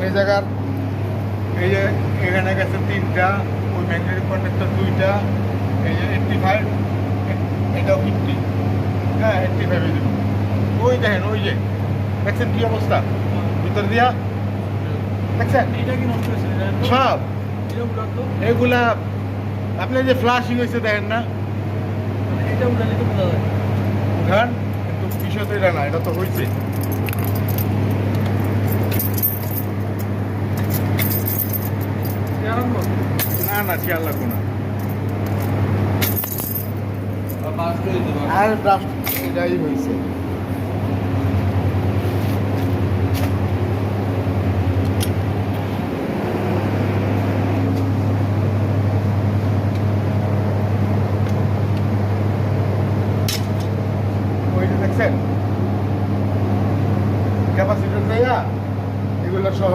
এই জায়গার এই যে এখানে গেছে 3টা, ওই ম্যাগনেটিক কন্ডাক্টর 2টা, এই যে 85, এটাও 50, হ্যাঁ 85 এই দেবো। ওই দেখেন ওই যে দেখছেন কি অবস্থা ভিতর দিয়া, দেখছেন সব এগুলা আপনি যে ফ্লাশিং হয়েছে দেখেন না, উঠান, কিন্তু বিষয় তো এটা না, এটা তো হয়েছে। না না খেয়াল রাখবো না, আর ব্রাশ এটাই হয়েছে।